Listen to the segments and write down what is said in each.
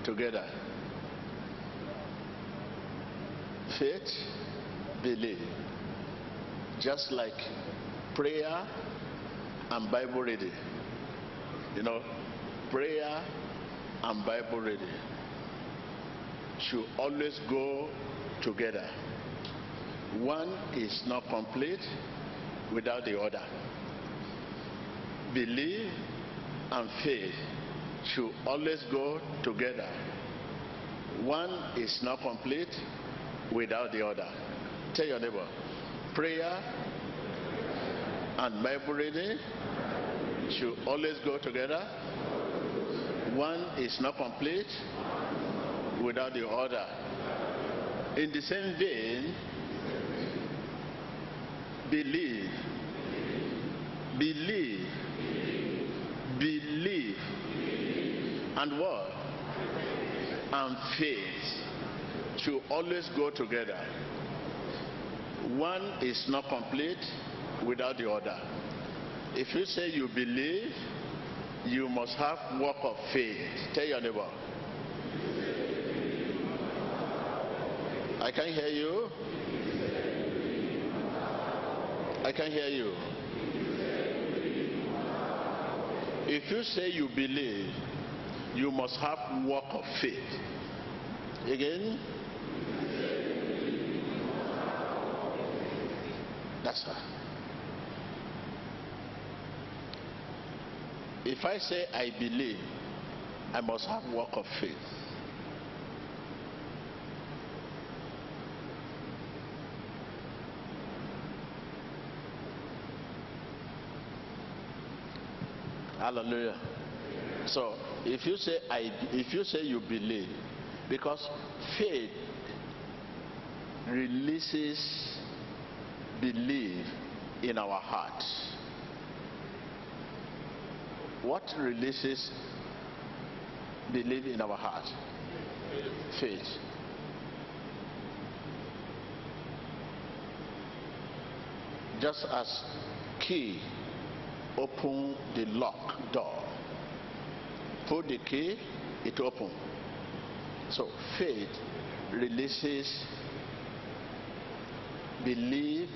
together. Faith, belief. Just like prayer and Bible reading. You know, prayer and Bible reading should always go together. One is not complete without the other. Belief and faith should always go together. One is not complete without the other. Tell your neighbor, prayer and Bible reading should always go together. One is not complete without the other. In the same vein, believe, and what? And faith should always go together. One is not complete without the other. If you say you believe, you must have work of faith. Tell your neighbor. I can't hear you. I can't hear you. If you say you believe, you must have work of faith. Again? That's right. If I say I believe, I must have work of faith. Hallelujah. So if you say you believe, because faith releases belief in our hearts. What releases belief in our heart? Faith. Just as key open the lock door, put the key, it open. So faith releases belief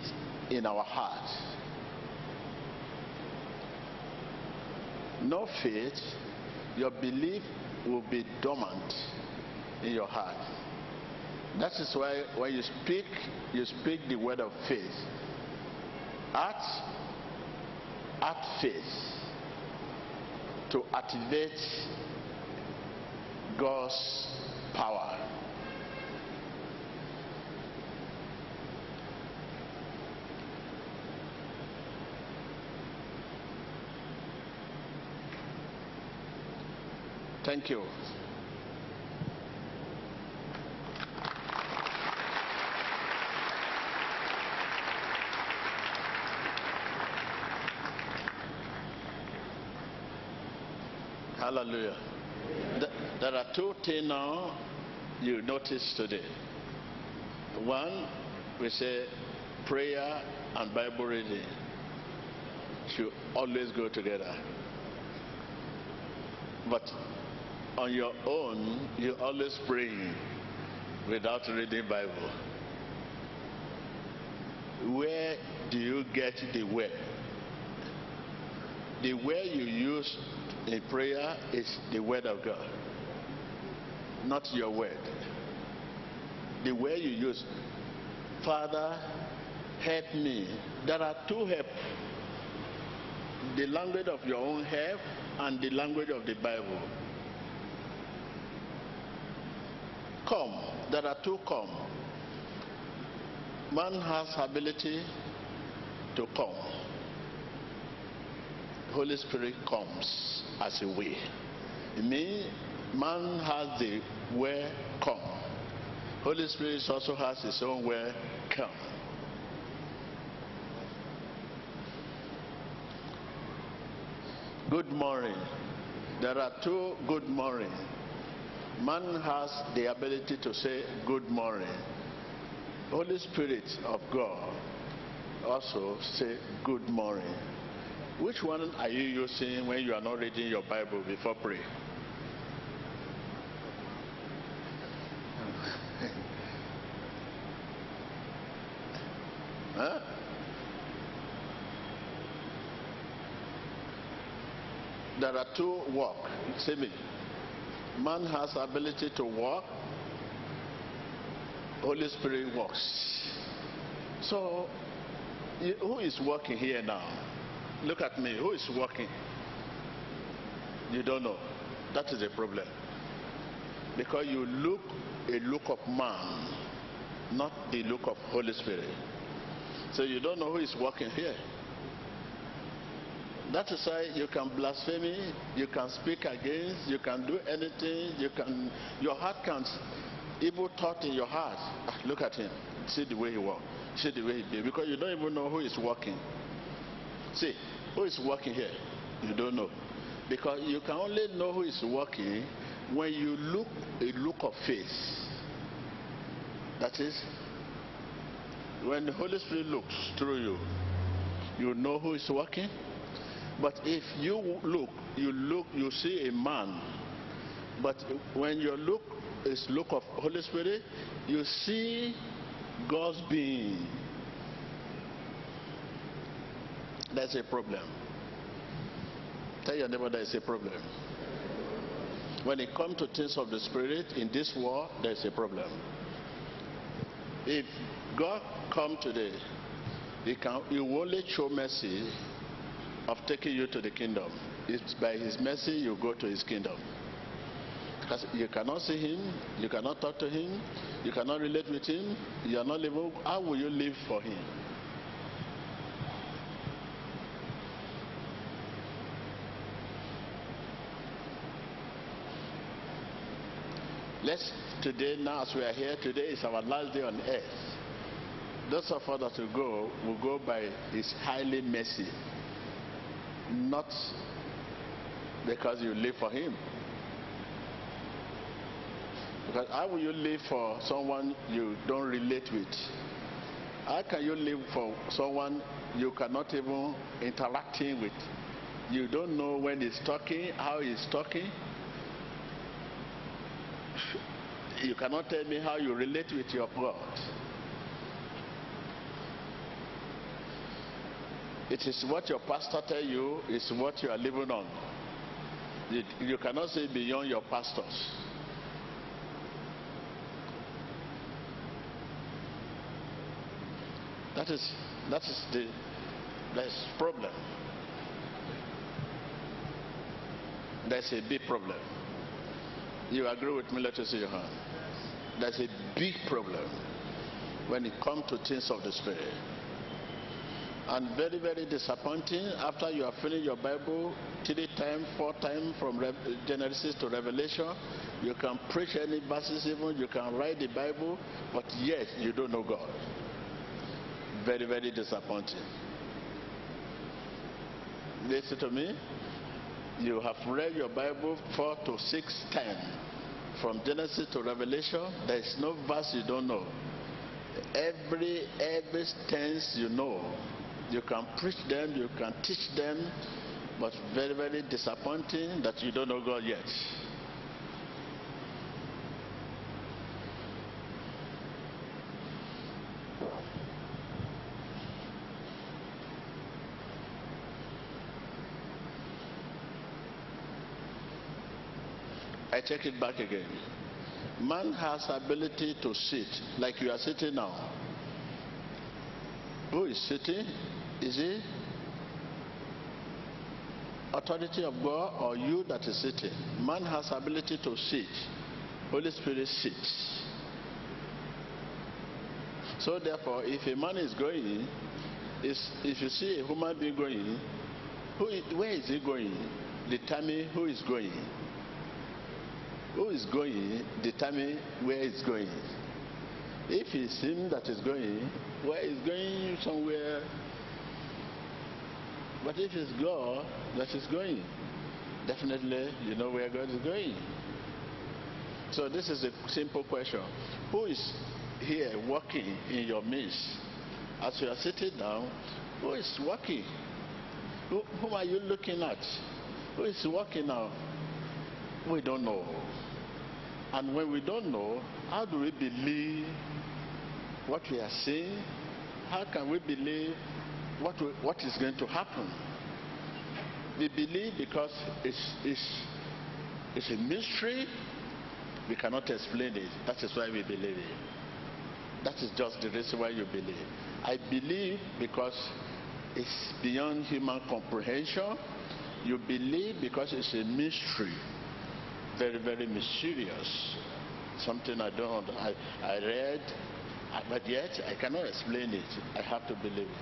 in our heart. No faith, your belief will be dormant in your heart. That is why when you speak the word of faith. Act faith to activate God's power. Thank you. Hallelujah. There are two things now you notice today. One, we say prayer and Bible reading should always go together. But on your own, you always pray without reading Bible. Where do you get the word? The word you use in prayer is the word of God, not your word. The word you use, Father, help me. There are two help. The language of your own help and the language of the Bible. Come. There are two come. Man has ability to come. Holy Spirit comes as a way. It means man has the where come. Holy Spirit also has his own where come. Good morning. There are two good morning. Man has the ability to say good morning. Holy Spirit of God also say good morning. Which one are you using when you are not reading your Bible before prayer? there are two walk. See me. Man has ability to walk. Holy Spirit walks. So, who is walking here now? Look at me. Who is walking? You don't know. That is a problem. Because you look a look of man, not the look of Holy Spirit. So you don't know who is walking here. That is why you can blaspheme, you can speak against, you can do anything, your heart can, evil thought in your heart. Look at him. See the way he walks. See the way he behaves. Because you don't even know who is walking. See, who is walking here? You don't know. Because you can only know who is walking when you look a look of faith. That is, when the Holy Spirit looks through you, you know who is walking. But if you look, you see a man. But when your look is look of Holy Spirit, you see God's being. That's a problem. Tell your neighbor there is a problem. When it comes to things of the Spirit in this world, there is a problem. If God come today, He will only show mercy of taking you to the kingdom. It's by His mercy you go to His kingdom. Because you cannot see Him, you cannot talk to Him, you cannot relate with Him, you are not living. How will you live for Him? Let's today, now as we are here, today is our last day on earth. Those of us that will go by His highly mercy. Not because you live for Him. Because how will you live for someone you don't relate with? How can you live for someone you cannot even interact with? You don't know when he's talking, how he's talking. You cannot tell me how you relate with your God. It is what your pastor tell you is what you are living on. You cannot say beyond your pastors. That's the problem. That's a big problem. You agree with me? Let us see your hand. That's a big problem when it comes to things of the Spirit. And very, very disappointing after you have finished your Bible 3 times, 4 times from Genesis to Revelation. You can preach any verses, even you can write the Bible, but yet you don't know God. Very, very disappointing. Listen to me. You have read your Bible 4 to 6 times from Genesis to Revelation. There is no verse you don't know. Every tense you know. You can preach them, you can teach them, but very, very disappointing that you don't know God yet. I take it back again. Man has ability to sit like you are sitting now. Who is sitting? Is it authority of God or you that is sitting? Man has ability to sit. Holy Spirit sits. So therefore, if a man is going, if you see a human being going, where is he going? Determine who is going. Who is going, determine where he's going. If it's him that is going, where is going somewhere. But if it's God that is going, definitely you know where God is going. So this is a simple question. Who is here walking in your midst? As you are sitting down, who is walking? Whom are you looking at? Who is walking now? We don't know. And when we don't know, how do we believe what we are seeing? How can we believe what is going to happen? We believe because it's a mystery. We cannot explain it. That is why we believe it. That is just the reason why you believe. I believe because it's beyond human comprehension. You believe because it's a mystery. Very, very mysterious. Something I don't, I read, but yet I cannot explain it. I have to believe it.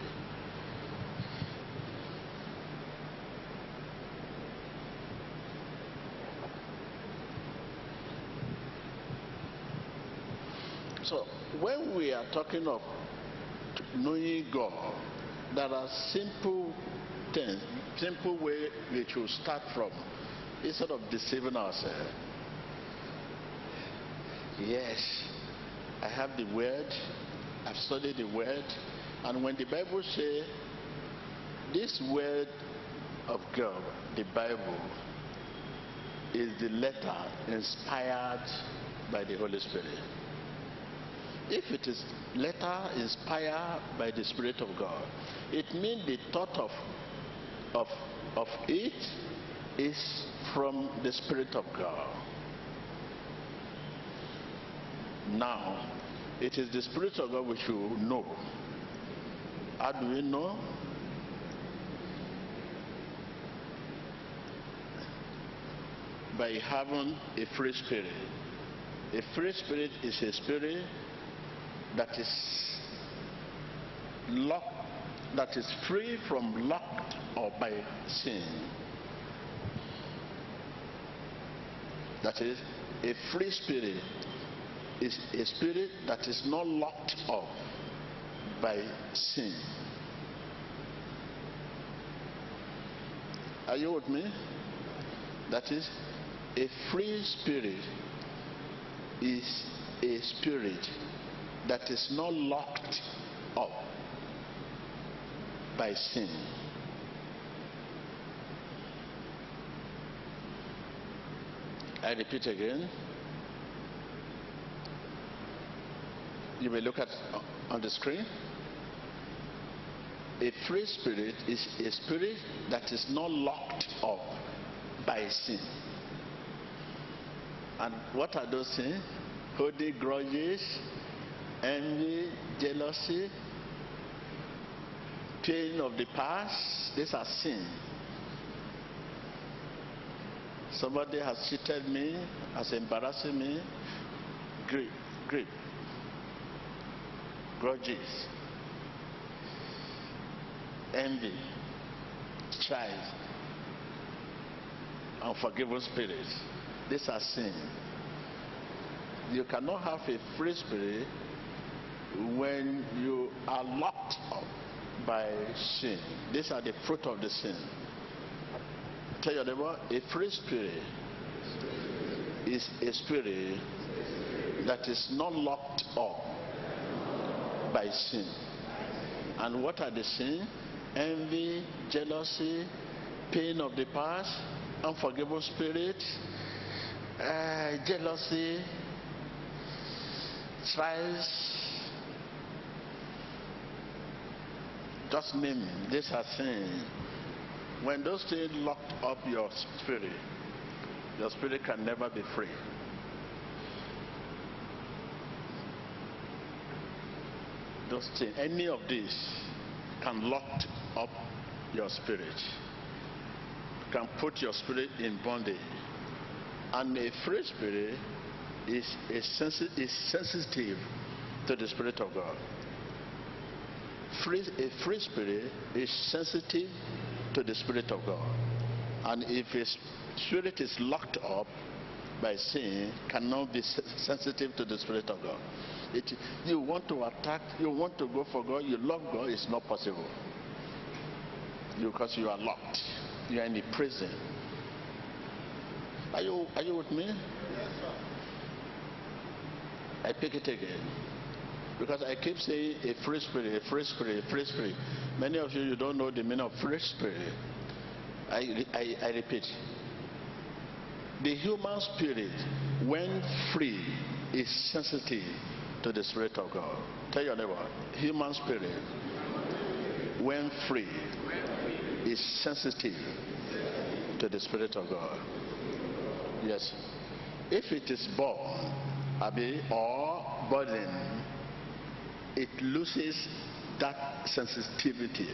So when we are talking of knowing God, there are simple things, simple way we should start from, instead of deceiving ourselves. Yes, I have the word, I've studied the word, and when the Bible says this word of God, the Bible, is the letter inspired by the Holy Spirit. If it is letter inspired by the Spirit of God, it means the thought of it is from the Spirit of God. Now, it is the Spirit of God we should know. How do we know? By having a free spirit. A free spirit is a spirit that is locked, that is free from locked or by sin. That is, a free spirit is a spirit that is not locked up by sin. Are you with me? That is, a free spirit is a spirit that is not locked up by sin. I repeat again. You may look at on the screen. A free spirit is a spirit that is not locked up by sin. And what are those sins? Holding grudges, envy, jealousy, pain of the past. These are sins. Somebody has cheated me, has embarrassed me. Grief, grudges, envy, strife, unforgiving spirits. These are sins. You cannot have a free spirit when you are locked up by sin. These are the fruit of the sin. Tell your neighbor, a free spirit is a spirit that is not locked up by sin. And what are the sins? Envy, jealousy, pain of the past, unforgiving spirit, jealousy, strife. Just name it. These are sins. When those things locked up your spirit can never be free. Those things, any of these can lock up your spirit, can put your spirit in bondage. And a free spirit is sensitive to the Spirit of God. A free spirit is sensitive to the Spirit of God. And if a spirit is locked up by sin, cannot be sensitive to the Spirit of God. You want to attack, you want to go for God, you love God, it's not possible. Because you are locked. You are in the prison. Are you with me? Yes, sir. I pick it again. Because I keep saying a free spirit, a free spirit, a free spirit. Many of you don't know the meaning of free spirit. I repeat. The human spirit, when free, is sensitive to the Spirit of God. Tell your neighbor, human spirit, when free, is sensitive to the Spirit of God. Yes. If it is born, or burden, it loses that sensitivity.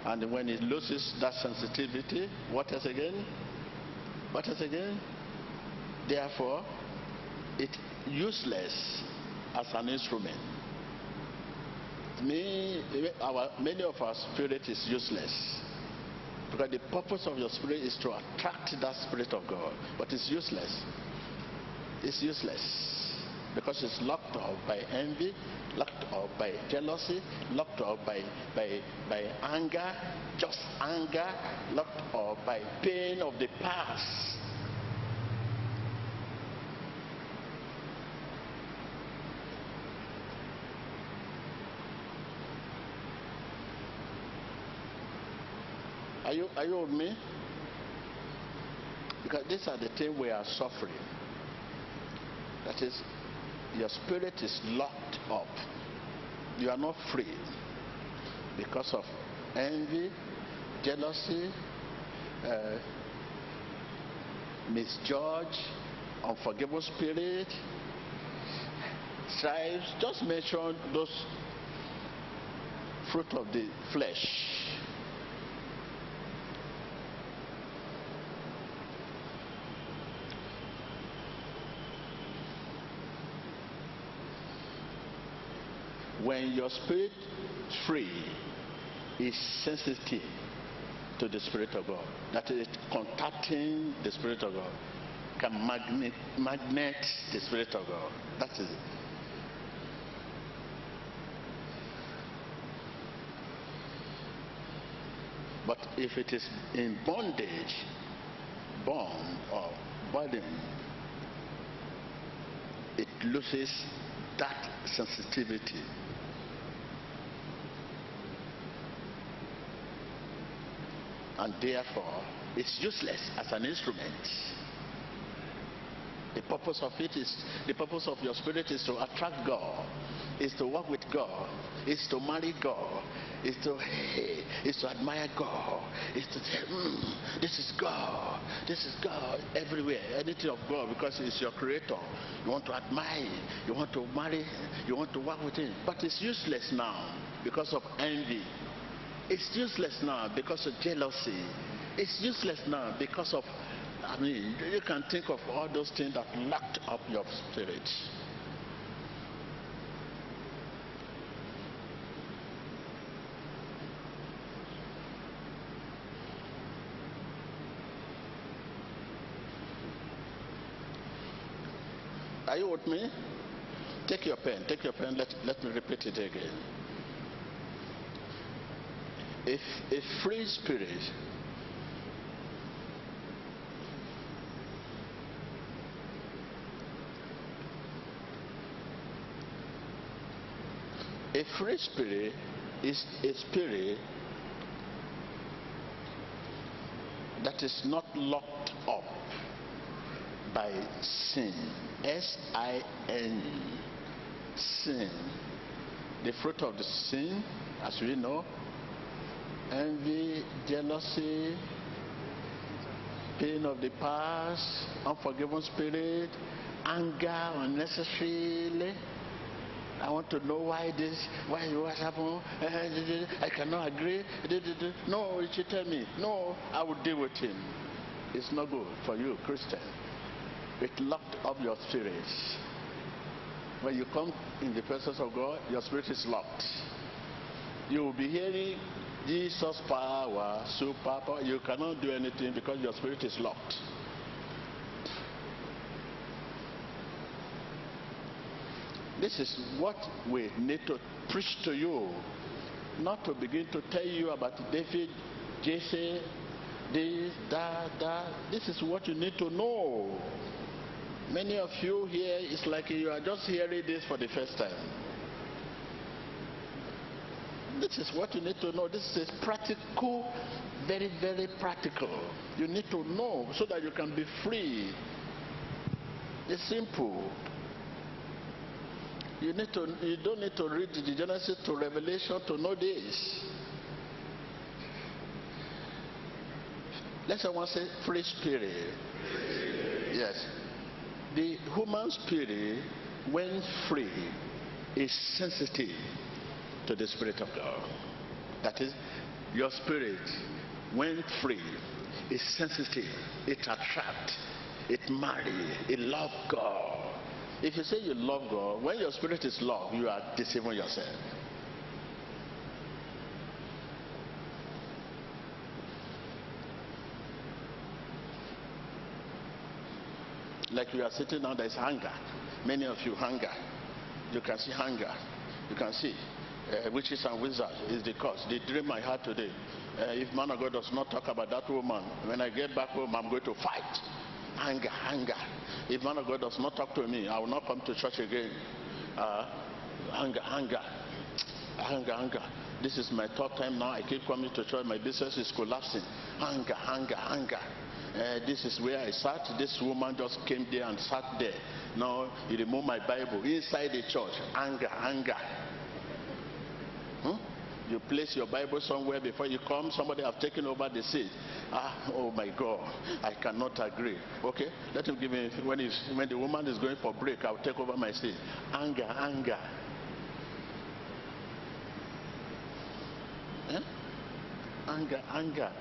And when it loses that sensitivity, what else again? What else again? Therefore, it's useless as an instrument. Many of our spirit is useless. Because the purpose of your spirit is to attract that Spirit of God. But it's useless. It's useless. Because it's locked up by envy, locked up by jealousy, locked up by anger, just anger, locked up by pain of the past. Are you with me? Because these are the things we are suffering. That is, your spirit is locked up. You are not free because of envy, jealousy, misjudge, unforgivable spirit, strife. Just mention those fruit of the flesh. When your spirit free is sensitive to the Spirit of God, that is contacting the Spirit of God, can magnet the Spirit of God. That is it. But if it is in bondage, bond or burden, it loses that sensitivity. And therefore, it's useless as an instrument. The purpose of your spirit is to attract God, is to work with God, is to marry God, is to admire God, is to say, this is God everywhere, anything of God, because He's your creator. You want to admire Him, you want to marry Him, you want to work with Him. But it's useless now because of envy. It's useless now because of jealousy. It's useless now because of, you can think of all those things that locked up your spirit. Are you with me? Take your pen, let me repeat it again. If a free spirit is a spirit that is not locked up by sin. S-I-N, sin. The fruit of the sin, as we know, envy, jealousy, pain of the past, unforgiving spirit, anger unnecessarily. I want to know why what happened. I cannot agree. No, you should tell me. No, I will deal with him. It's not good for you, Christian. It locked up your spirit. When you come in the presence of God, your spirit is locked. You will be hearing Jesus' power, super power. You cannot do anything because your spirit is locked. This is what we need to preach to you, not to begin to tell you about David, Jesse, this, that. This is what you need to know. Many of you here, it's like you are just hearing this for the first time. This is what you need to know. This is practical, very, very practical. You need to know so that you can be free. It's simple. You don't need to read the Genesis to Revelation to know this. Let someone say free spirit. Yes. The human spirit, when free, is sensitive to the Spirit of God. That is, your spirit, when free, is sensitive. It attracts, it marries, it loves God. If you say you love God, when your spirit is loved, you are deceiving yourself. Like you are sitting down, there is hunger. Many of you hunger. You can see hunger. You can see witches and wizards is the cause. The dream I had today. If man of God does not talk about that woman, when I get back home, I'm going to fight. Hunger, hunger. If man of God does not talk to me, I will not come to church again. Hunger, hunger. Hunger, hunger. This is my third time now. I keep coming to church. My business is collapsing. Hunger, hunger, hunger. This is where I sat. This woman just came there and sat there. Now you remove my Bible inside the church. Anger, anger. You place your Bible somewhere before you come. Somebody have taken over the seat. Oh my God, I cannot agree. Okay, let him give me when the woman is going for break. I'll take over my seat. Anger, anger. Anger, anger.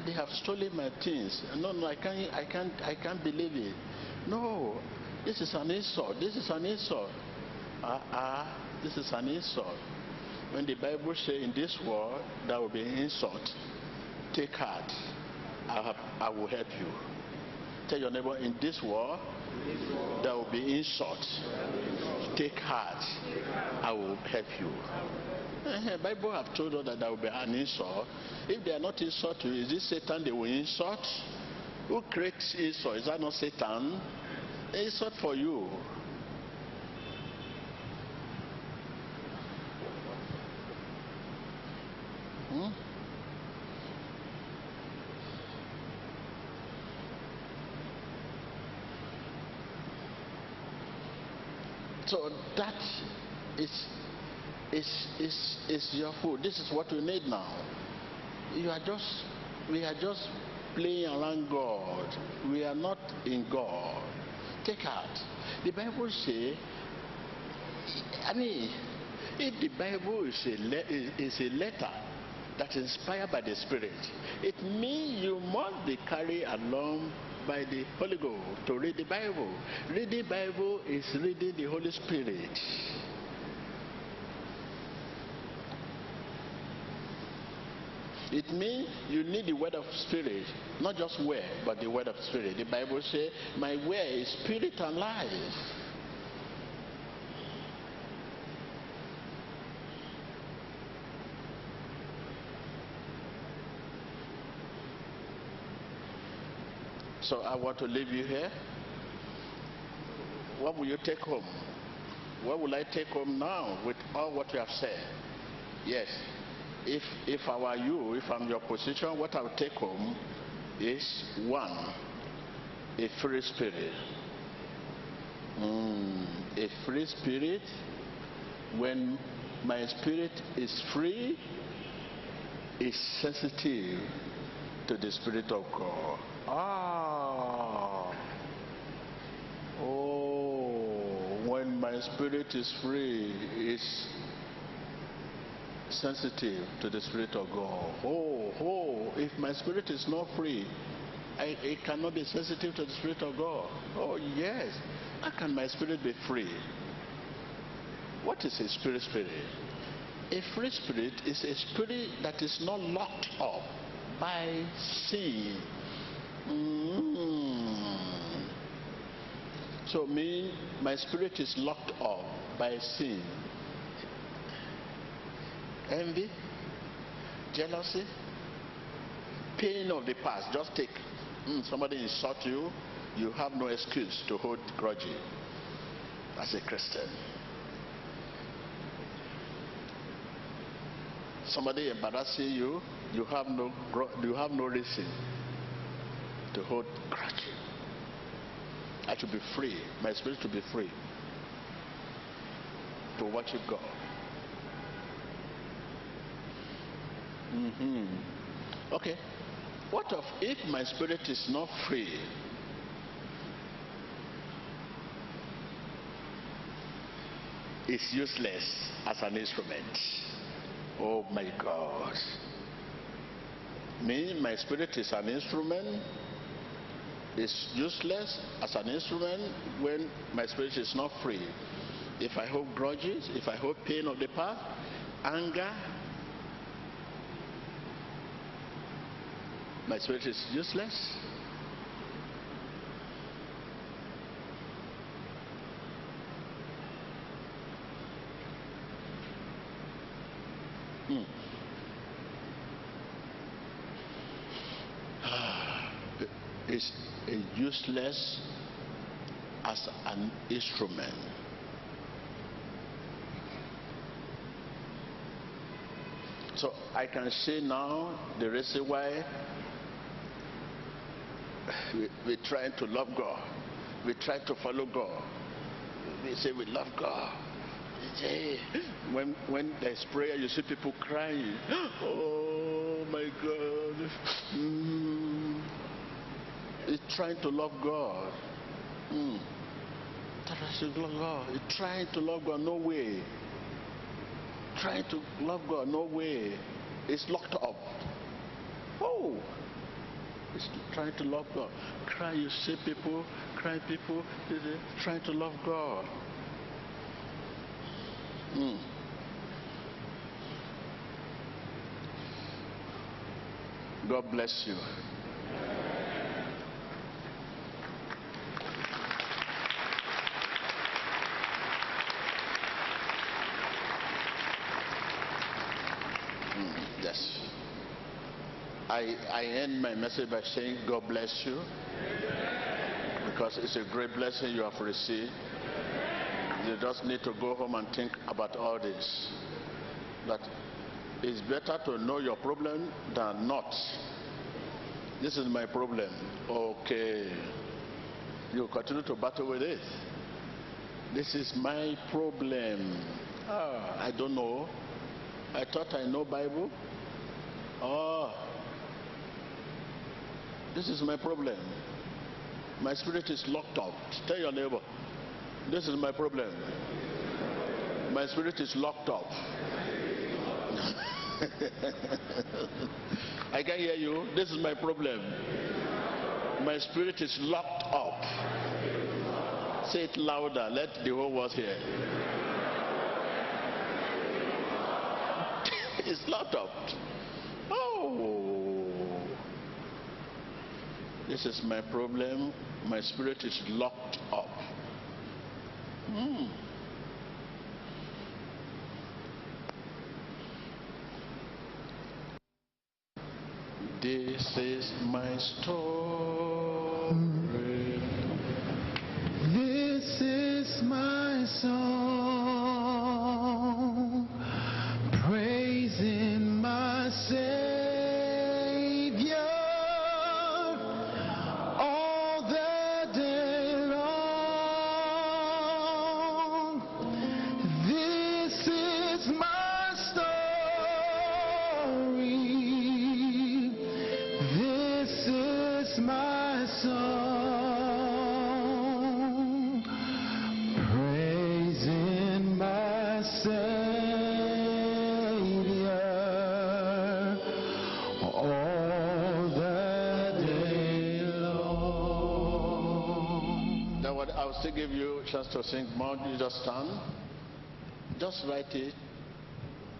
They have stolen my things. No, I can't believe it. No, this is an insult. This is an insult. This is an insult. When the Bible says in this world there will be insult, take heart. I will help you. Tell your neighbor, in this world there will be insult. Take heart. I will help you. The Bible have told us that there will be an insult. If they are not insult to you, is this Satan they will insult? Who creates insult? Is that not Satan? Insult for you. So that is your food. This is what we need now. We are just playing around God. We are not in God. Take heart. The Bible says, if the Bible is a letter that is inspired by the Spirit, it means you must be carried along by the Holy Ghost to read the Bible. Reading the Bible is reading the Holy Spirit. It means you need the word of Spirit, not just word, but the word of Spirit. The Bible says, my word is spirit and life. So I want to leave you here. What will you take home? What will I take home now with all what you have said? Yes. If I were you, if I'm your position, what I would take home is one, a free spirit. A free spirit. When my spirit is free, is sensitive to the Spirit of God. When my spirit is free, is sensitive to the Spirit of God. If my spirit is not free, it cannot be sensitive to the Spirit of God. Oh yes. How can my spirit be free? What is a spirit? A free spirit is a spirit that is not locked up by sin. So my spirit is locked up by sin. Envy, jealousy, pain of the past. Just take. Somebody insult you, you have no excuse to hold grudge as a Christian. Somebody embarrassing you, you have no reason to hold grudge. I should be free. My spirit should be free to worship God. Okay. What of if my spirit is not free? It's useless as an instrument. Oh my God. Me, my spirit is an instrument. It's useless as an instrument when my spirit is not free. If I hold grudges, if I hold pain of the past, anger, my spirit is useless. It's useless as an instrument. So I can say now the reason why we're trying to love God. We try to follow God. We say we love God. When there's prayer, you see people crying. Oh my God. It's trying to love God. It's trying to love God, no way. Trying to love God, no way. It's locked up. Oh, it's trying to love God. Cry, you see people, cry people, trying to love God. God bless you. Yes. I end my message by saying God bless you, because it's a great blessing you have received. You just need to go home and think about all this. That it's better to know your problem than not. This is my problem. Okay. You continue to battle with it. This is my problem. I don't know. I thought I know Bible. This is my problem. My spirit is locked up. Tell your neighbor, this is my problem. My spirit is locked up. I can hear you. This is my problem. My spirit is locked up. Say it louder. Let the whole world hear. It's locked up. Oh, this is my problem. My spirit is locked up. This is my story. This is my song, praising my Savior all the day long. This is my story. This is my song, praising my Savior all the day long. Now what I'll still give you a chance to sing more. You just stand. Just write it.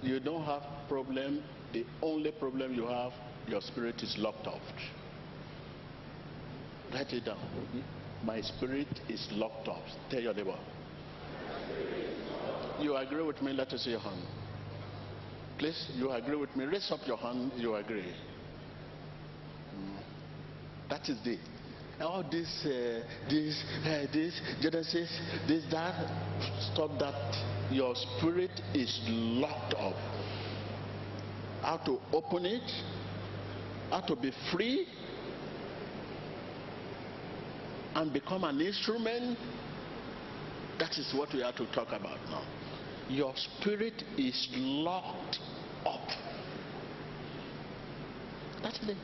You don't have problem. The only problem you have, your spirit is locked up. Write it down. My spirit is locked up. Tell your neighbor. You agree with me? Let us see your hand. Please, you agree with me? Raise up your hand. You agree. That is it. All this, Genesis, this, that. Stop that. Your spirit is locked up. How to open it? How to be free and become an instrument? That is what we have to talk about now. Your spirit is locked up. That's it.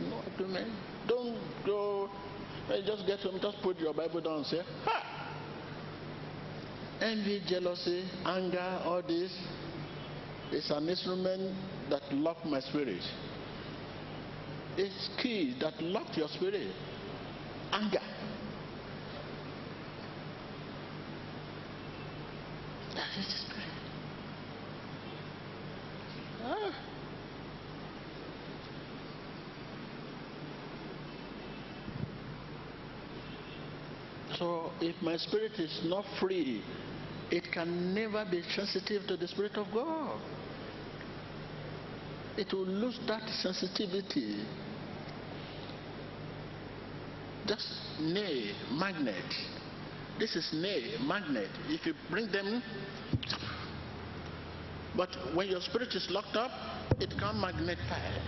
no agreement. Don't go, just get home, just put your Bible down and say, ha! Envy, jealousy, anger, all this is an instrument that lock my spirit. It's key that lock your spirit. Anger. That is the spirit. So if my spirit is not free, it can never be sensitive to the Spirit of God. It will lose that sensitivity. Just nay, magnet. This is nay, magnet. If you bring them, but when your spirit is locked up, it can't magnify.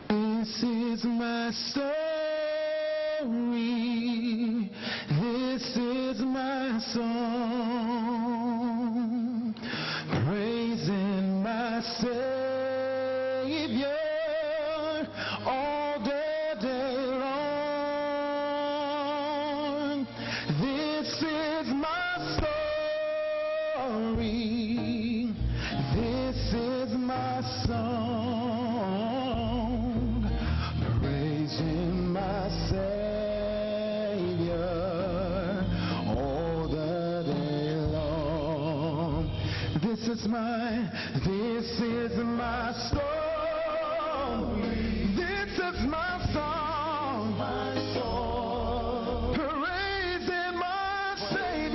This is my story. This is my song, praising my Savior all the day long. This is my story. This is my song, praising my Savior all the day long. This is my story. This is my song, praising my Savior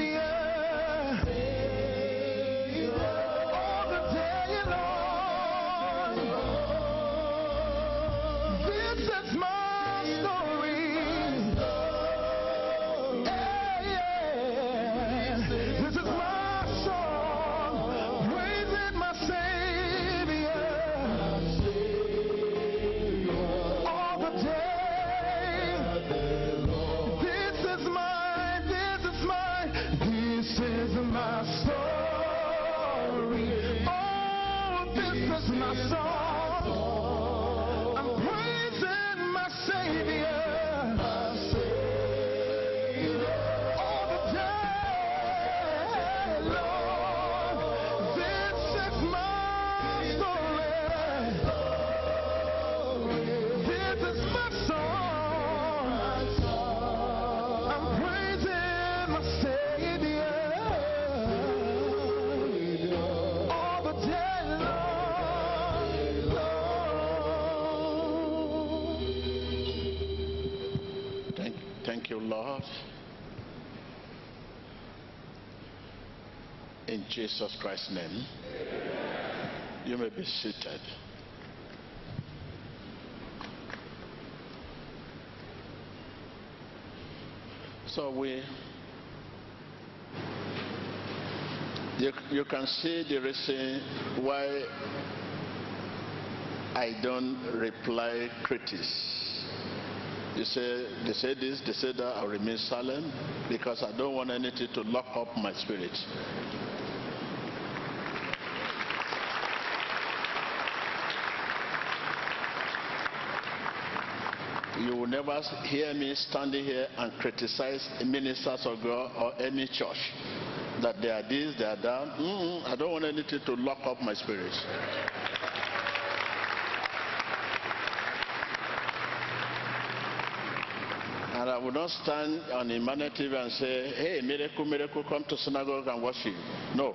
all the day long. This is my story. This is my song, praising my Savior all the day. This is my story. Oh, this is my song. I'm praising my Savior all the day long. This is my story. This is my song. I'm praising my Savior all the day long. Thank you, Lord. In Jesus Christ's name, you may be seated. So you can see the reason why I don't reply critics. They say this, they say that, I remain silent because I don't want anything to lock up my spirit. You will never hear me standing here and criticize ministers of God or any church that they are this, they are that. I don't want anything to lock up my spirit. And I will not stand on Emmanuel TV and say, hey, miracle, miracle, come to synagogue and worship. No.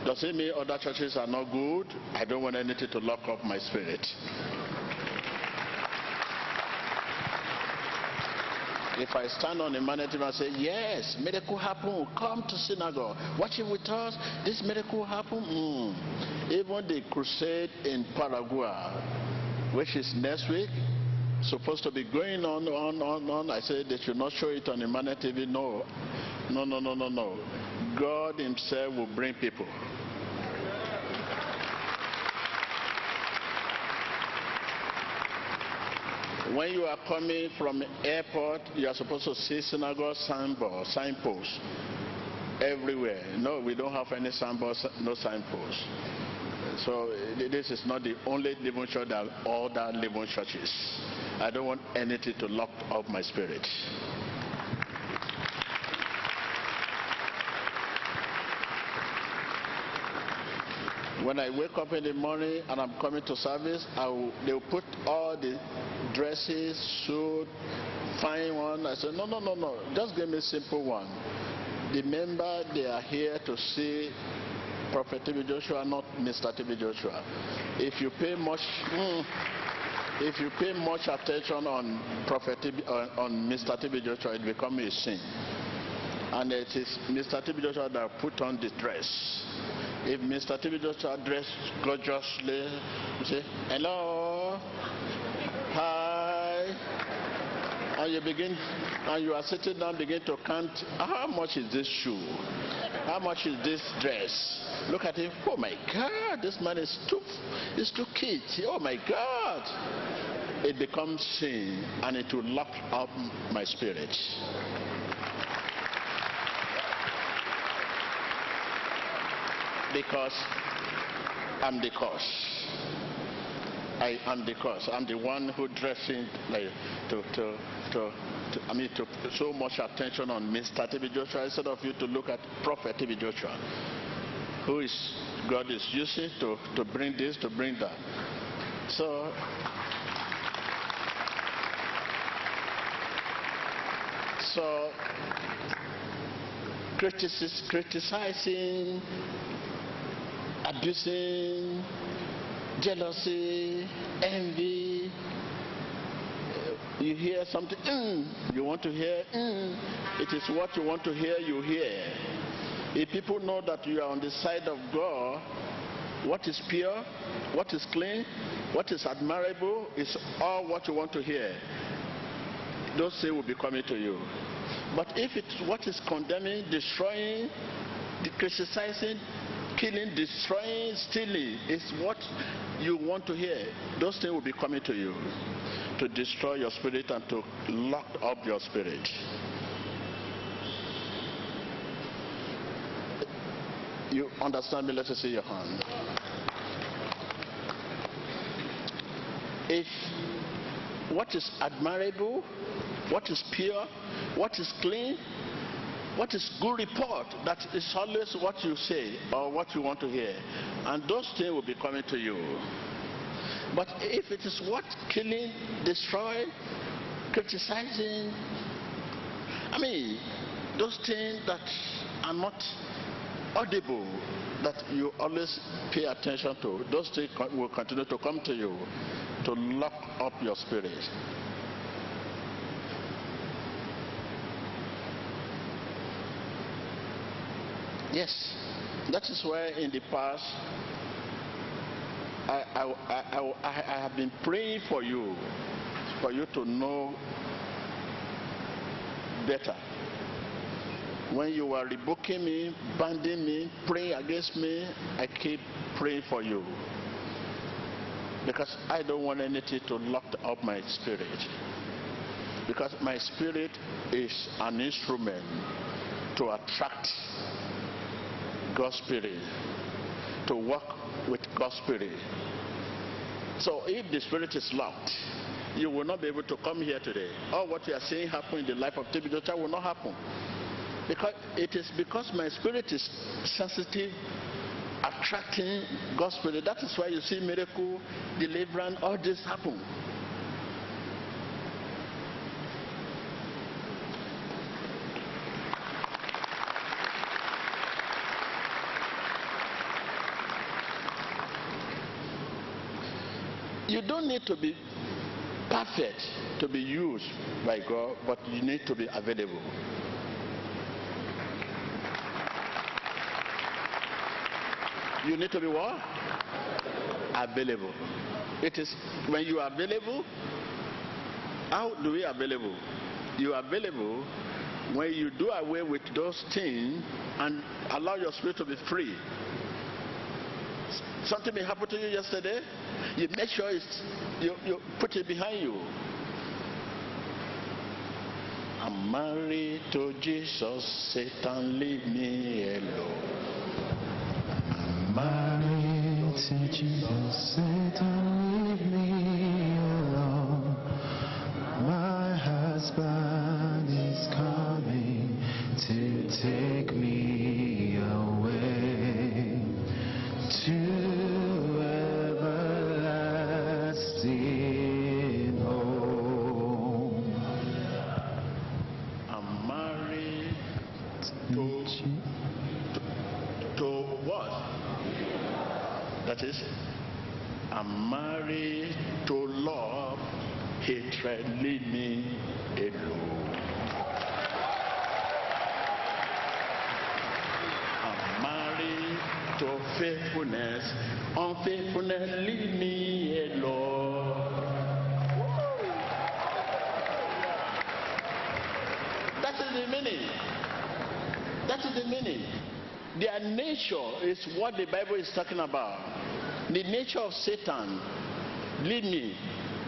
Does it mean other churches are not good? I don't want anything to lock up my spirit. If I stand on Emmanuel TV and say, yes, miracle happen, come to synagogue, watch it with us, this miracle happen. Even the crusade in Paraguay, which is next week, supposed to be going on. I said they should not show it on Emmanuel TV. No. God himself will bring people. When you are coming from the airport, you are supposed to see synagogue signpost. everywhere. No, we don't have any signposts, no signposts. So this is not the only living church that all that living churches. I don't want anything to lock up my spirit. When I wake up in the morning and I'm coming to service, they'll put all the dresses, suit, fine one. I say, no. Just give me a simple one. Remember, they are here to see Prophet TB Joshua, not Mr. TB Joshua. If you pay much attention on Prophet TB, on Mr. TB Joshua, it becomes a sin. And it is Mr. TB Joshua that put on the dress. If Mr. TB Joshua dressed gorgeously, you say, hello, hi, and you are sitting down, begin to count, how much is this shoe? How much is this dress? Look at him, oh my God, this man is too cute, oh my God. It becomes sin, and it will lock up my spirit. Because I'm the cause. I am the cause. I'm the one who dressing like to so much attention on Mr. TB Joshua instead of you to look at Prophet TB Joshua, who is God is using to bring this, to bring that. So criticizing, abusing, jealousy, envy. You hear something, you want to hear, it is what you want to hear, you hear. If people know that you are on the side of God, what is pure, what is clean, what is admirable is all what you want to hear. Those things will be coming to you. But if it's what is condemning, destroying, criticizing, killing, destroying, stealing is what you want to hear, those things will be coming to you to destroy your spirit and to lock up your spirit. You understand me? Let us see your hand. If what is admirable, what is pure, what is clean, what is good report, that is always what you say or what you want to hear, and those things will be coming to you. But if it is what killing, destroying, criticizing, those things that are not audible, that you always pay attention to, those things will continue to come to you to lock up your spirit. Yes, that is why in the past I have been praying for you to know better. When you were rebuking me, banding me, praying against me, I keep praying for you. Because I don't want anything to lock up my spirit. Because my spirit is an instrument to attract God's spirit, to work with God's spirit. So if the spirit is locked, you will not be able to come here today. All what you are saying happen in the life of TB Joshua will not happen. Because it is because my spirit is sensitive, attracting God's spirit. That is why you see miracle, deliverance, all this happen. You don't need to be perfect to be used by God, but you need to be available. You need to be what? Available. It is when you are available. How do we available? You are available when you do away with those things and allow your spirit to be free. Something may happen to you yesterday. You make sure you put it behind you. I'm married to Jesus, Satan, leave me alone. I'm Married to Jesus, Satan, leave me alone. My husband is coming to take me away to everlasting home. I'm married to what? That is, I'm married to love, hatred, leave me alone. I'm married to faithfulness, unfaithfulness, leave me alone. That is the meaning. That is the meaning. Their nature is what the Bible is talking about. The nature of Satan, lead me.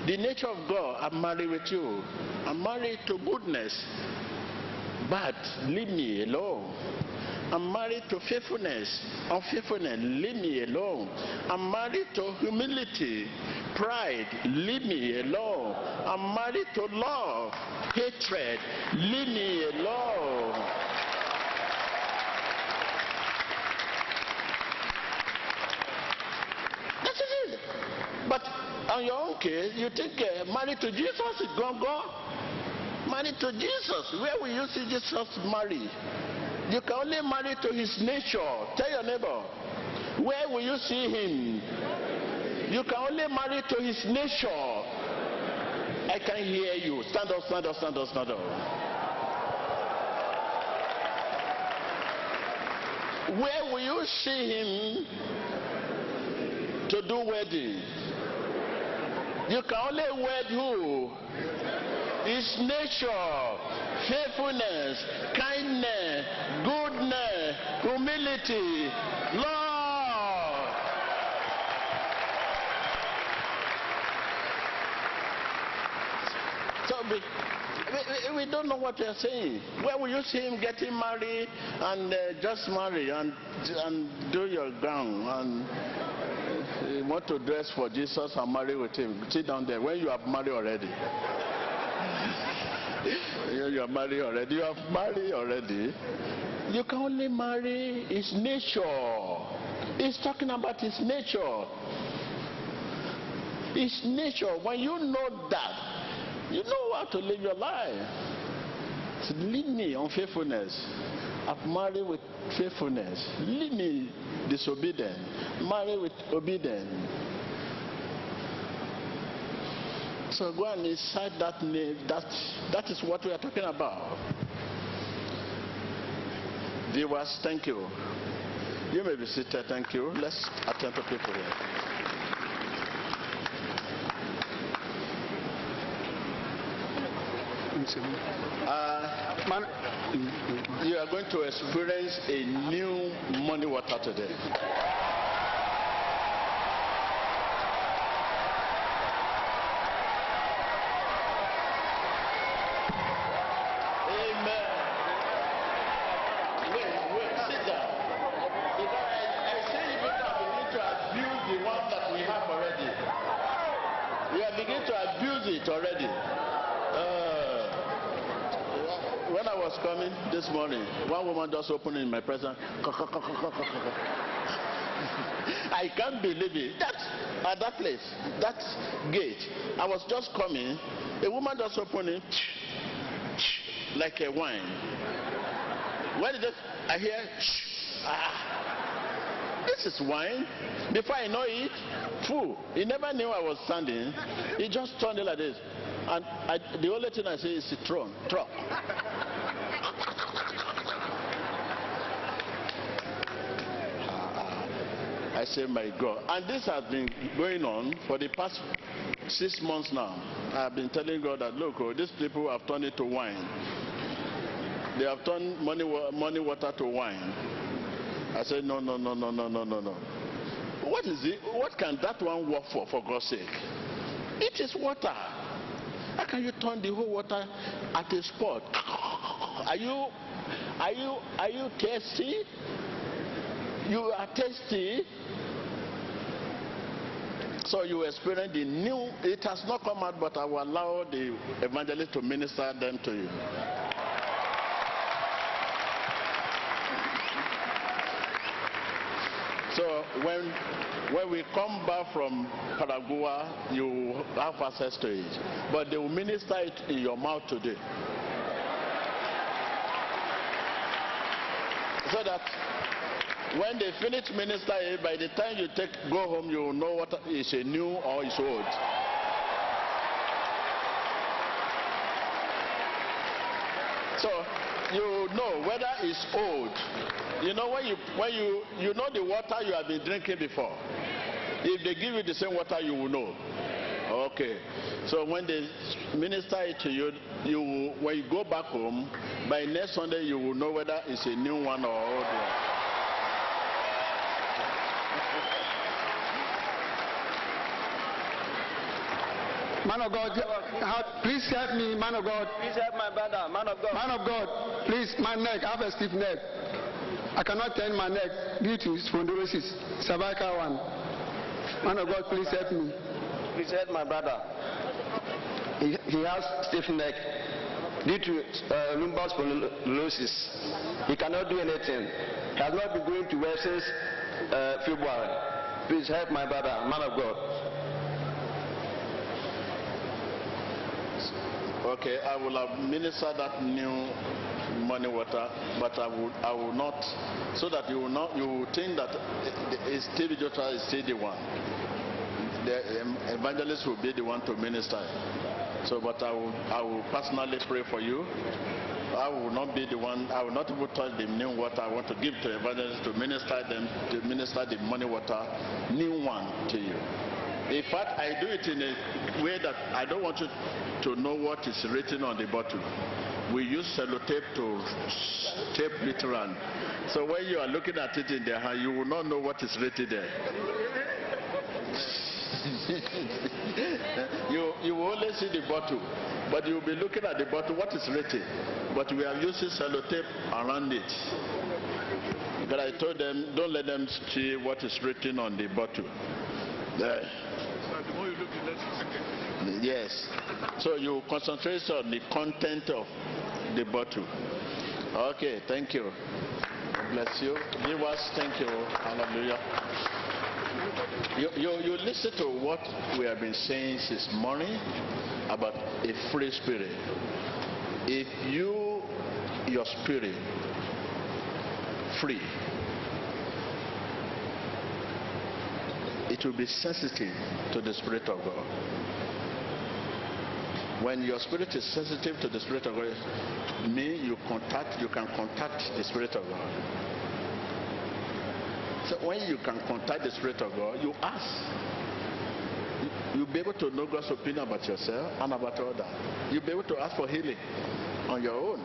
The nature of God, I'm married with you. I'm married to goodness, but leave me alone. I'm married to faithfulness, unfaithfulness, leave me alone. I'm married to humility, pride, leave me alone. I'm married to love, hatred, leave me alone. That is it. But on your own case, you think married to Jesus is gone. Married to Jesus. Where will you see Jesus marry? You can only marry to his nature. Tell your neighbor. Where will you see him? You can only marry to his nature. I can hear you. Stand up, stand up, stand up, stand up. Where will you see him to do wedding? You can only wed who? His nature, faithfulness, kindness, goodness, humility, love. So we don't know what we are saying. Where will you see him getting married and just marry and do your gown and you want to dress for Jesus and marry with him? Sit down there when you have married already. You are married already. You have married already. You can only marry his nature. He's talking about his nature. His nature. When you know that, you know how to live your life. So leave me unfaithfulness. I've married with faithfulness. Leave me disobedient. Marry with obedience. So go and inside that name. That is what we are talking about. Viewers, thank you. You may be seated. Thank you. Let's attend to people here. You are going to experience a new money water today. Amen. Wait, sit down. Because I say you better begin to abuse the one that we have already. You are beginning to abuse it already. When I was coming this morning, one woman just opened in my presence. I can't believe it. At that place, that gate, I was just coming. A woman just opened it like a wine. When did I hear? This is wine. Before I know it, fool. He never knew I was standing. He just turned it like this. And the only thing I say is truck. I say, my God. And this has been going on for the past 6 months now. I've been telling God that, look, these people have turned it to wine. They have turned money water to wine. I said, no. What is it? What can that one work for God's sake? It is water. How can you turn the whole water at a spot? Are you thirsty? You are thirsty. So you experience the new. It has not come out, but I will allow the evangelist to minister them to you. So when we come back from Paraguay, you have access to it. But they will minister it in your mouth today. So that when they finish minister it, by the time you go home, you will know what is a new or is old. So you know whether it's old. You know when you know the water you have been drinking before. If they give you the same water, you will know. Okay. So when they minister it to you, when you go back home, by next Sunday you will know whether it's a new one or old one. Man of God, please help me, man of God. Please help my brother, man of God. Man of God, please, my neck, I have a stiff neck. I cannot turn my neck due to spondylosis, cervical one. Man of God, please help me. Please help my brother. He has stiff neck due to lumbar spondylosis. He cannot do anything. He has not been going to work since February. Please help my brother, man of God. Okay, I will administer that new money water, but I will not, so that you will think that Stevie Jota is still the one. The evangelist will be the one to minister. So, but I will personally pray for you. I will not be the one. I will not even touch the new water. I want to give to the evangelist to minister the money water, new one to you. In fact, I do it in a way that I don't want you to know what is written on the bottle. We use sellotape to tape it around. So when you are looking at it in their hand, you will not know what is written there. you will only see the bottle, but you will be looking at the bottle, what is written. But we are using sellotape around it. But I told them, don't let them see what is written on the bottle. There. The more you look, the less you see. Yes. So you concentrate on the content of the bottle. Okay, thank you. God bless you. Viewers, thank you. Hallelujah. You listen to what we have been saying this morning about a free spirit. If your spirit free, it will be sensitive to the Spirit of God. When your spirit is sensitive to the Spirit of God, you can contact the Spirit of God. So when you can contact the Spirit of God, you ask. You'll be able to know God's opinion about yourself and about others. You'll be able to ask for healing on your own.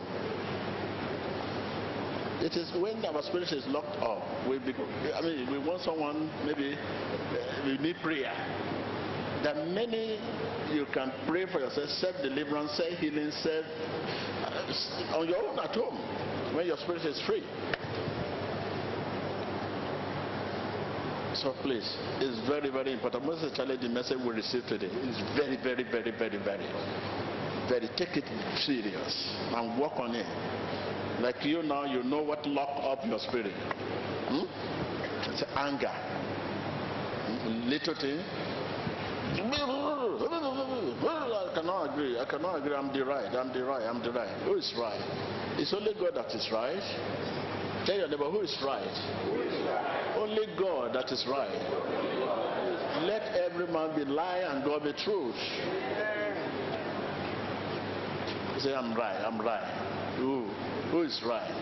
It is when our spirit is locked up, we want someone, maybe we need prayer. There are many you can pray for yourself, self-deliverance, self-healing, on your own at home, when your spirit is free. So please, it's very, very important. Most especially the message we received today is very, very, very, very, very, very. Take it serious and work on it. Like you now, you know what locked up your spirit. It's anger. Little thing. I cannot agree. I'm the right. Who is right? It's only God that is right. Tell your neighbor, who is right? Only God that is right. Let every man be lie and God be truth. Say, I'm right. Who is right?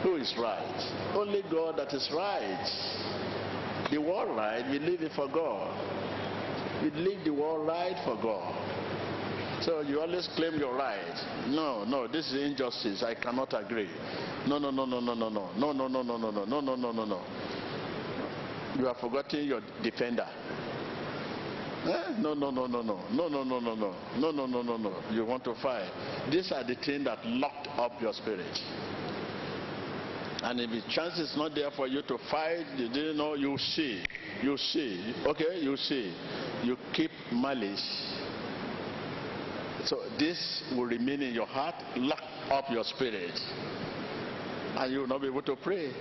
Who is right? Only God that is right. The world right, we leave it for God. We leave the world right for God. So you always claim your right. No, this is injustice. I cannot agree. No. You are forgetting your defender. No. You want to fight. These are the things that locked up your spirit. And if the chance is not there for you to fight, you didn't know, you see. Okay, you see. You keep malice. So this will remain in your heart, lock up your spirit. And you will not be able to pray.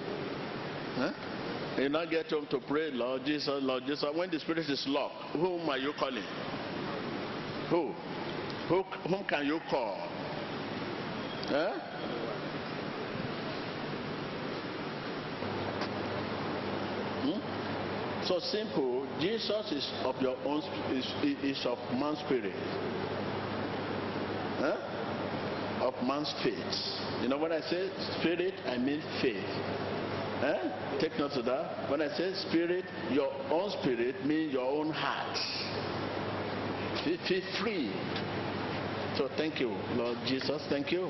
You not get home to pray, Lord Jesus, Lord Jesus. When the spirit is locked, whom are you calling? Whom can you call? So simple. Jesus is of your own, is of man's spirit. Of man's faith. You know, when I say spirit, I mean faith. Take note of that. When I say spirit, your own spirit means your own heart. Feel free. So thank you, Lord Jesus. Thank you.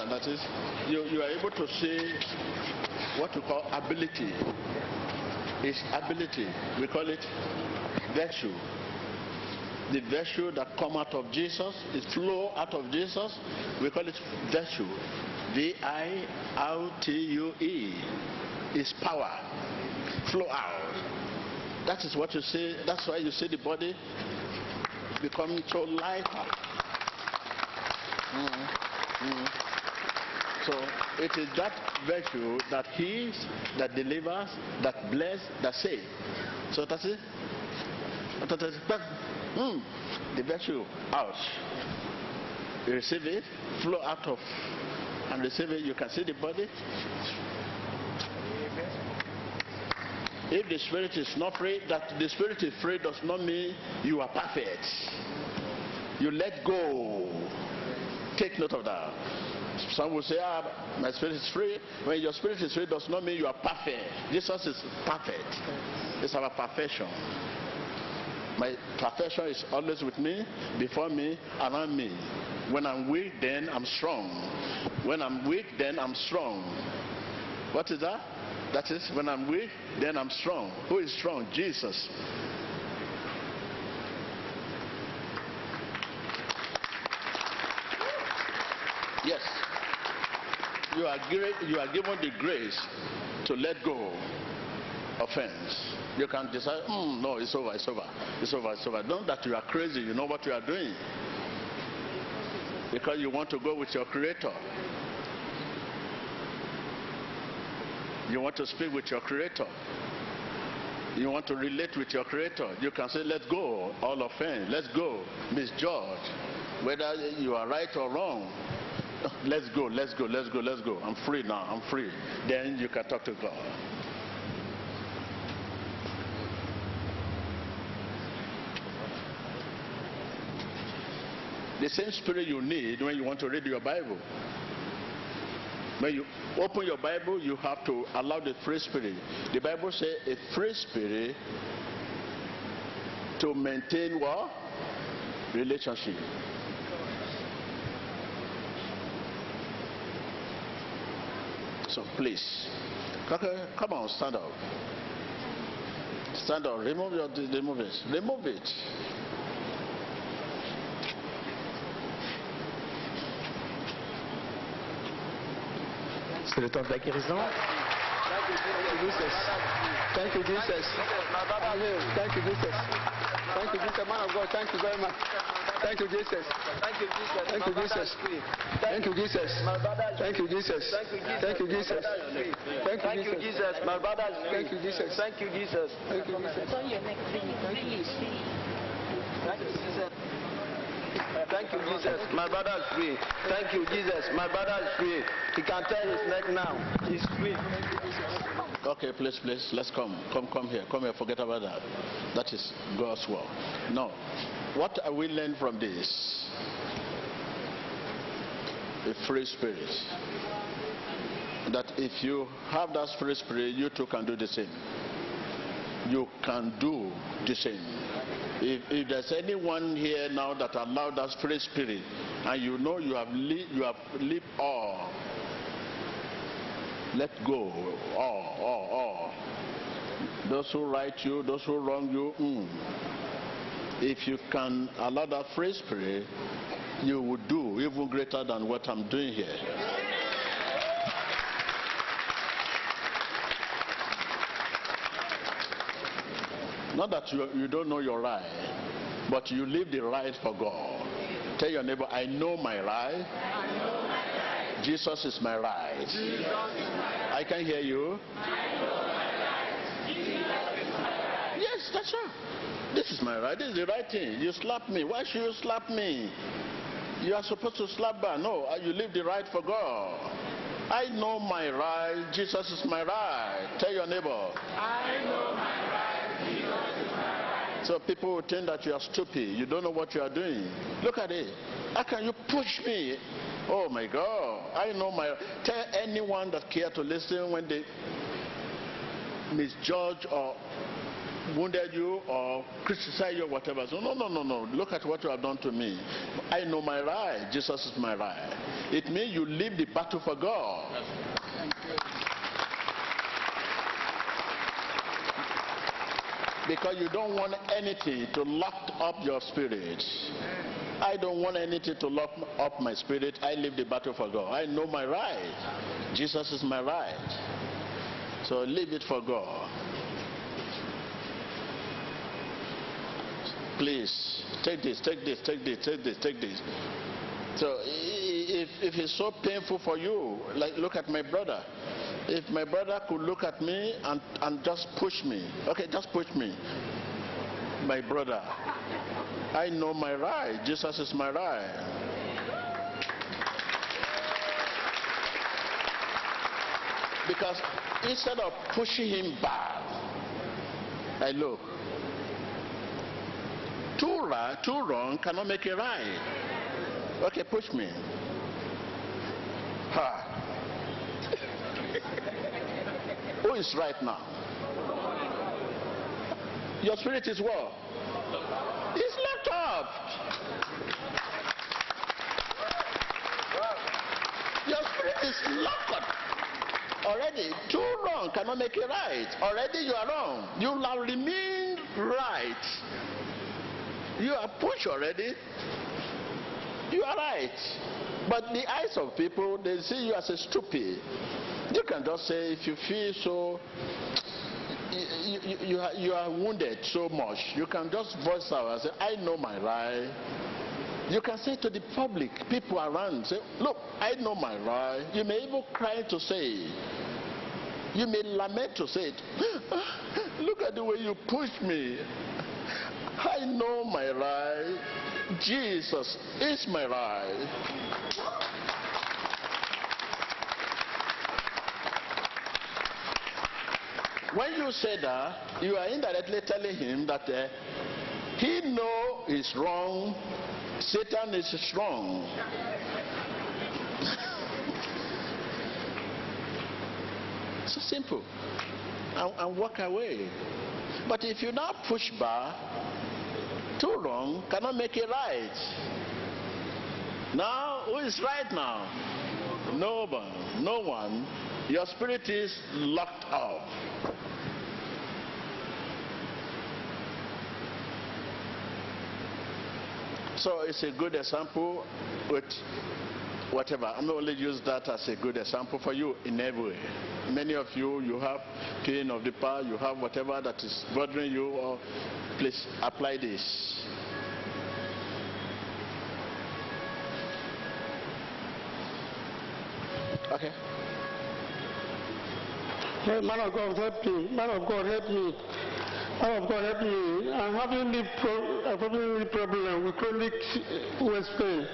And that is, you are able to see what we call ability. It's ability. We call it virtue. The virtue that come out of Jesus, it flow out of Jesus. We call it virtue. virtue. Is power. Flow out. That is what you see. That's why you see the body becoming so lighter. So it is that virtue that heals, that delivers, that blesses, that saves. So that's it. The virtue out. You receive it, flow out of, and receive it. You can see the body. If the spirit is not free, that the spirit is free does not mean you are perfect. You let go. Take note of that. Some will say, my spirit is free. When your spirit is free does not mean you are perfect. Jesus is perfect. It's our perfection. My perfection is always with me, before me, around me. When I'm weak, then I'm strong. When I'm weak, then I'm strong. What is that? That is, when I'm weak, then I'm strong. Who is strong? Jesus. Yes. You are given the grace to let go offense. You can decide, no, it's over. Not that you are crazy, you know what you are doing. Because you want to go with your Creator. You want to speak with your Creator. You want to relate with your Creator. You can say, let go all offense. Let's go, misjudge. Whether you are right or wrong. Let's go. I'm free now. I'm free. Then you can talk to God. The same spirit you need when you want to read your Bible. When you open your Bible, you have to allow the free spirit. The Bible says a free spirit to maintain what? Relationship. So please, come on, stand up. Stand up. Remove it. Remove it. C'est le temps de la guérison. Thank you, Jesus. Thank you, Jesus. Thank you, Jesus. Man of God, thank you very much. Thank you, Jesus. Thank you, Jesus. Thank you, Jesus. Thank you, Jesus. Thank you, Jesus. Thank you, Jesus. Thank you, Jesus. My brother is free. Thank you, Jesus. Thank you, Jesus. Thank you, Jesus. Thank you, Jesus. Thank you, Jesus. My brother is free. Thank you, Jesus. My brother is free. He can turn his neck now. He's free. Okay, please. Let's come here. Come here. Forget about that. That is God's work. Now, what are we learn from this? A free spirit. That if you have that free spirit, you too can do the same. You can do the same. If there's anyone here now that allowed that free spirit, and you know you have lived all, let go, all. Those who write you, those who wrong you, if you can allow that free spirit, you would do even greater than what I'm doing here. Not that you don't know your right, but you live the right for God. Tell your neighbor, I know my right. Jesus is my right. I can hear you. Yes, that's right. This is my right. This is the right thing. You slap me. Why should you slap me? You are supposed to slap back. No, you live the right for God. I know my right. Jesus is my right. Tell your neighbor. I know my right. Jesus is my right. So people will think that you are stupid. You don't know what you are doing. Look at it. How can you push me? Oh my God. I know my right. Tell anyone that care to listen when they misjudge or wounded you or criticize you or whatever. So no. Look at what you have done to me. I know my right. Jesus is my right. It means you live the battle for God. Because you don't want anything to lock up your spirit. I don't want anything to lock up my spirit. I live the battle for God. I know my right. Jesus is my right. So live it for God. Please, take this. So if it's so painful for you, like look at my brother. If my brother could look at me and just push me, okay, just push me. My brother, I know my right. Jesus is my right. Because instead of pushing him back, I look. Two wrong cannot make it right. Okay, push me. Ha. Who is right now? Your spirit is what? It's locked up. Your spirit is locked up. Already, two wrong cannot make it right. Already you are wrong. You will remain right. You are pushed already. You are right. But the eyes of people, they see you as a stupid. You can just say, if you feel so, you are wounded so much, you can just voice out and say, I know my right. You can say to the public, people around, say, look, I know my right. You may even cry to say it. You may lament to say it. Look at the way you push me. I know my right. Jesus is my right. When you say that, you are indirectly telling him that he knows he's wrong, Satan is strong. So simple. And walk away. But if you now push back, too wrong cannot make it right. Now, who is right now? No one. Your spirit is locked up. So it's a good example with whatever. I'm not only use that as a good example for you in every way. Many of you, you have pain of the past, you have whatever that is bothering you, or please apply this. Okay. Hey, man of God, help me. Man of God, help me. Man of God, help me. I'm having a problem with chronic waist pain.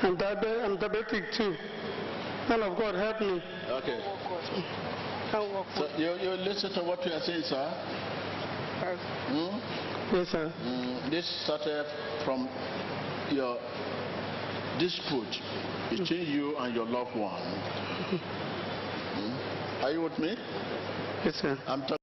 I'm diabetic too. Man of God, help me. Okay. So you listen to what we are saying, sir? Yes, sir. This started from your dispute between you and your loved one. Are you with me? Yes, sir. I'm talking